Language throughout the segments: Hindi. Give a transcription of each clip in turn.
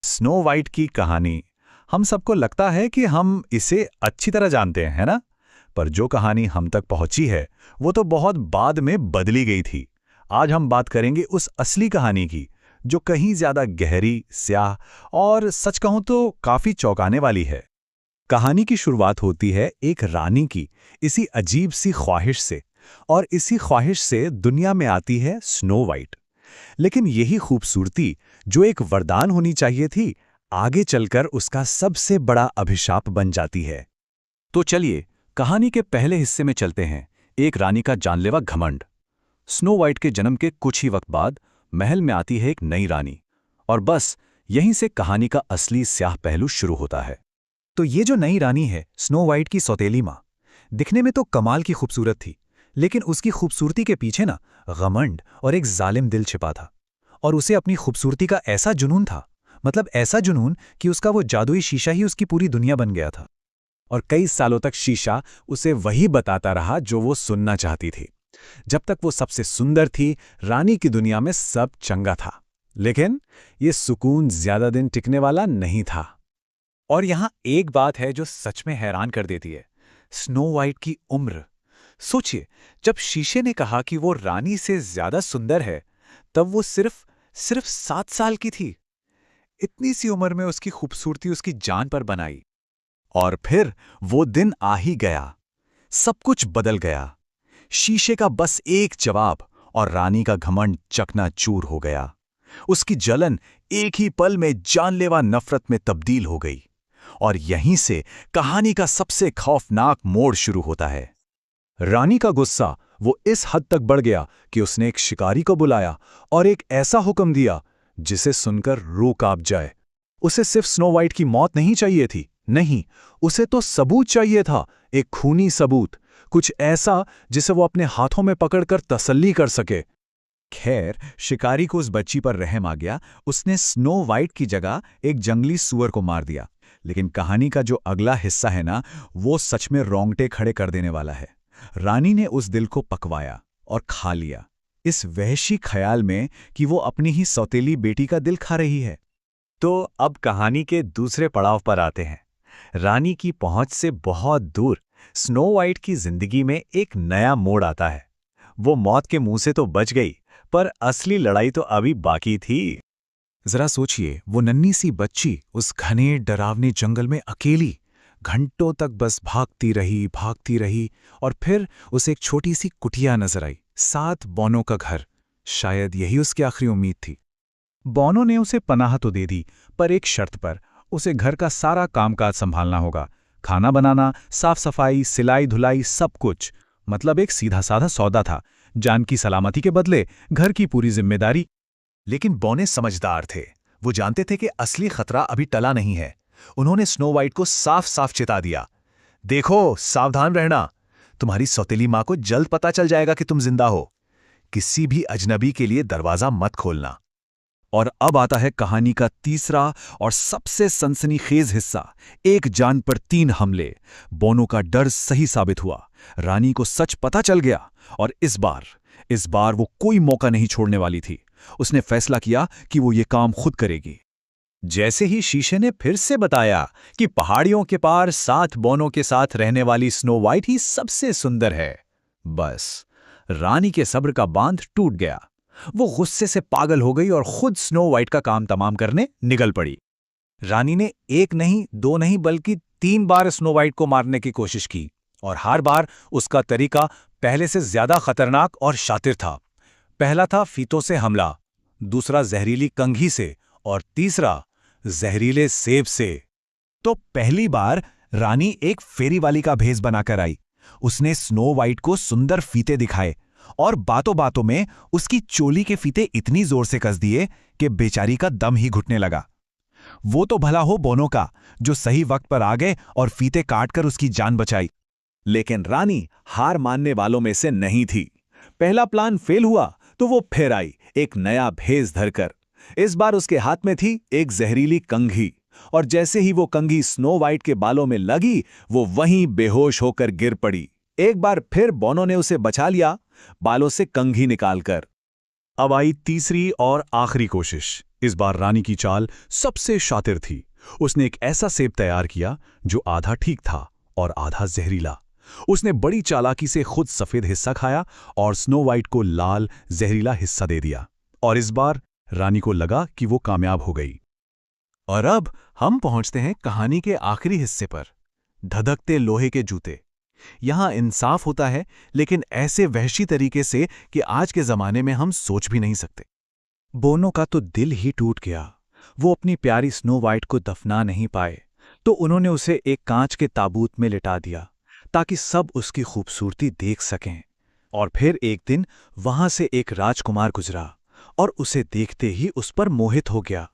स्नो वाइट की कहानी। हम सबको लगता है कि हम इसे अच्छी तरह जानते हैं, है ना? पर जो कहानी हम तक पहुंची है, वो तो बहुत बाद में बदली गई थी। आज हम बात करेंगे उस असली कहानी की, जो कहीं ज्यादा गहरी, स्याह और सच कहूं तो काफी चौंकाने वाली है। कहानी की शुरुआत होती है एक रानी की इसी अजीब सी ख्वाहिश से, और इसी ख्वाहिश से दुनिया में आती है स्नो वाइट। लेकिन यही खूबसूरती, जो एक वरदान होनी चाहिए थी, आगे चलकर उसका सबसे बड़ा अभिशाप बन जाती है। तो चलिए, कहानी के पहले हिस्से में चलते हैं। एक रानी का जानलेवा घमंड। स्नो वाइट के जन्म के कुछ ही वक्त बाद महल में आती है एक नई रानी, और बस यहीं से कहानी का असली स्याह पहलू शुरू होता है। तो ये जो नई रानी है, स्नो वाइट की सौतेली माँ, दिखने में तो कमाल की खूबसूरत थी, लेकिन उसकी खूबसूरती के पीछे ना घमंड और एक जालिम दिल छिपा था। और उसे अपनी खूबसूरती का ऐसा जुनून था, मतलब ऐसा जुनून कि उसका वो जादुई शीशा ही उसकी पूरी दुनिया बन गया था। और कई सालों तक शीशा उसे वही बताता रहा जो वो सुनना चाहती थी। जब तक वो सबसे सुंदर थी, रानी की दुनिया में सब चंगा था। लेकिन ये सुकून ज्यादा दिन टिकने वाला नहीं था। और यहां एक बात है जो सच में हैरान कर देती है, स्नो वाइट की उम्र। सोचिए, जब शीशे ने कहा कि वो रानी से ज्यादा सुंदर है, तब वो सिर्फ सिर्फ 7 साल की थी। इतनी सी उम्र में उसकी खूबसूरती उसकी जान पर बनाई। और फिर वो दिन आ ही गया। सब कुछ बदल गया। शीशे का बस एक जवाब और रानी का घमंड चकनाचूर हो गया। उसकी जलन एक ही पल में जानलेवा नफरत में तब्दील हो गई। और यहीं से कहानी का सबसे खौफनाक मोड़ शुरू होता है। रानी का गुस्सा वो इस हद तक बढ़ गया कि उसने एक शिकारी को बुलाया और एक ऐसा हुक्म दिया जिसे सुनकर रूह कांप जाए। उसे सिर्फ स्नो वाइट की मौत नहीं चाहिए थी, नहीं, उसे तो सबूत चाहिए था, एक खूनी सबूत, कुछ ऐसा जिसे वो अपने हाथों में पकड़कर तसल्ली कर सके। खैर, शिकारी को उस बच्ची पर रहम आ गया। उसने स्नो वाइट की जगह एक जंगली सूअर को मार दिया। लेकिन कहानी का जो अगला हिस्सा है ना, वो सच में रोंगटे खड़े कर देने वाला है। रानी ने उस दिल को पकवाया और खा लिया, इस वहशी ख्याल में कि वो अपनी ही सौतेली बेटी का दिल खा रही है। तो अब कहानी के दूसरे पड़ाव पर आते हैं। रानी की पहुंच से बहुत दूर स्नो वाइट की जिंदगी में एक नया मोड़ आता है। वो मौत के मुंह से तो बच गई, पर असली लड़ाई तो अभी बाकी थी। जरा सोचिए, वो नन्ही सी बच्ची उस घने डरावने जंगल में अकेली घंटों तक बस भागती रही, और फिर उसे एक छोटी सी कुटिया नजर आई, 7 बौनों का घर। शायद यही उसकी आखिरी उम्मीद थी। बौनों ने उसे पनाह तो दे दी, पर एक शर्त पर। उसे घर का सारा कामकाज संभालना होगा, खाना बनाना, साफ सफाई, सिलाई धुलाई, सब कुछ। मतलब एक सीधा साधा सौदा था, जान की सलामती के बदले घर की पूरी जिम्मेदारी। लेकिन बौने समझदार थे। वो जानते थे कि असली खतरा अभी टला नहीं है। उन्होंने स्नो वाइट को साफ साफ चिता दिया, देखो, सावधान रहना, तुम्हारी सौतेली मां को जल्द पता चल जाएगा कि तुम जिंदा हो। किसी भी अजनबी के लिए दरवाजा मत खोलना। और अब आता है कहानी का तीसरा और सबसे सनसनीखेज हिस्सा, एक जान पर 3 हमले। बोनो का डर सही साबित हुआ। रानी को सच पता चल गया, और इस बार वो कोई मौका नहीं छोड़ने वाली थी। उसने फैसला किया कि वो ये काम खुद करेगी। जैसे ही शीशे ने फिर से बताया कि पहाड़ियों के पार 7 बौनों के साथ रहने वाली स्नो वाइट ही सबसे सुंदर है, बस रानी के सब्र का बांध टूट गया। वो गुस्से से पागल हो गई और खुद स्नो वाइट का काम तमाम करने निकल पड़ी। रानी ने एक नहीं, 2 नहीं, बल्कि 3 बार स्नो वाइट को मारने की कोशिश की, और हर बार उसका तरीका पहले से ज्यादा खतरनाक और शातिर था। पहला था फीतों से हमला, दूसरा जहरीली कंघी से, और तीसरा जहरीले सेब से। तो पहली बार रानी एक फेरी वाली का भेष बनाकर आई। उसने स्नो वाइट को सुंदर फीते दिखाए, और बातों बातों में उसकी चोली के फीते इतनी जोर से कस दिए कि बेचारी का दम ही घुटने लगा। वो तो भला हो बोनो का, जो सही वक्त पर आ गए और फीते काटकर उसकी जान बचाई। लेकिन रानी हार मानने वालों में से नहीं थी। पहला प्लान फेल हुआ तो वो फिर आई, एक नया भेष धरकर। इस बार उसके हाथ में थी एक जहरीली कंघी, और जैसे ही वो कंघी स्नो वाइट के बालों में लगी, वो वहीं बेहोश होकर गिर पड़ी। एक बार फिर बोनो ने उसे बचा लिया, बालों से कंघी निकालकर। अब आई तीसरी और आखिरी कोशिश। इस बार रानी की चाल सबसे शातिर थी। उसने एक ऐसा सेब तैयार किया जो आधा ठीक था और आधा जहरीला। उसने बड़ी चालाकी से खुद सफेद हिस्सा खाया और स्नो वाइट को लाल जहरीला हिस्सा दे दिया। और इस बार रानी को लगा कि वो कामयाब हो गई। और अब हम पहुंचते हैं कहानी के आखिरी हिस्से पर, धधकते लोहे के जूते। यहां इंसाफ होता है, लेकिन ऐसे वहशी तरीके से कि आज के जमाने में हम सोच भी नहीं सकते। बोनो का तो दिल ही टूट गया। वो अपनी प्यारी स्नो वाइट को दफना नहीं पाए, तो उन्होंने उसे एक कांच के ताबूत में लिटा दिया ताकि सब उसकी खूबसूरती देख सकें। और फिर एक दिन वहां से एक राजकुमार गुजरा और उसे देखते ही उस पर मोहित हो गया।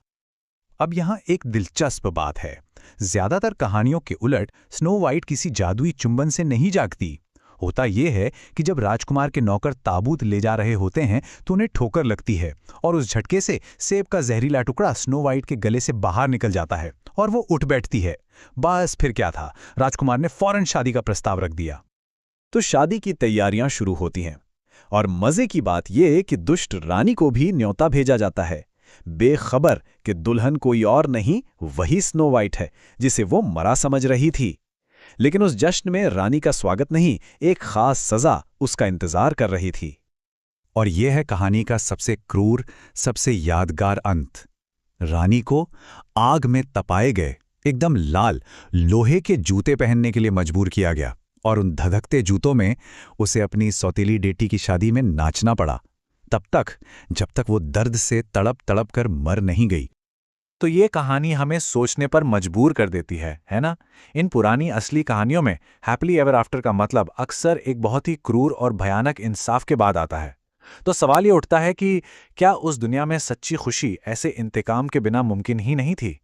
अब यहां एक दिलचस्प बात है। ज्यादातर कहानियों के उलट स्नो वाइट किसी जादुई चुंबन से नहीं जागती। होता यह है कि जब राजकुमार के नौकर ताबूत ले जा रहे होते हैं तो उन्हें ठोकर लगती है और उस झटके से सेब का जहरीला टुकड़ा स्नो वाइट के गले से बाहर निकल जाता है और वो उठ बैठती है। बस फिर क्या था, राजकुमार ने फौरन शादी का प्रस्ताव रख दिया। तो शादी की तैयारियां शुरू होती हैं और मजे की बात यह कि दुष्ट रानी को भी न्योता भेजा जाता है, बेखबर कि दुल्हन कोई और नहीं, वही स्नो वाइट है जिसे वो मरा समझ रही थी। लेकिन उस जश्न में रानी का स्वागत नहीं, एक खास सजा उसका इंतजार कर रही थी। और यह है कहानी का सबसे क्रूर, सबसे यादगार अंत। रानी को आग में तपाए गए एकदम लाल लोहे के जूते पहनने के लिए मजबूर किया गया और उन धधकते जूतों में उसे अपनी सौतेली बेटी की शादी में नाचना पड़ा, तब तक जब तक वो दर्द से तड़प तड़प कर मर नहीं गई। तो ये कहानी हमें सोचने पर मजबूर कर देती है ना? इन पुरानी असली कहानियों में हैप्पीली एवर आफ्टर का मतलब अक्सर एक बहुत ही क्रूर और भयानक इंसाफ के बाद आता है। तो सवाल ये उठता है कि क्या उस दुनिया में सच्ची खुशी ऐसे इंतकाम के बिना मुमकिन ही नहीं थी?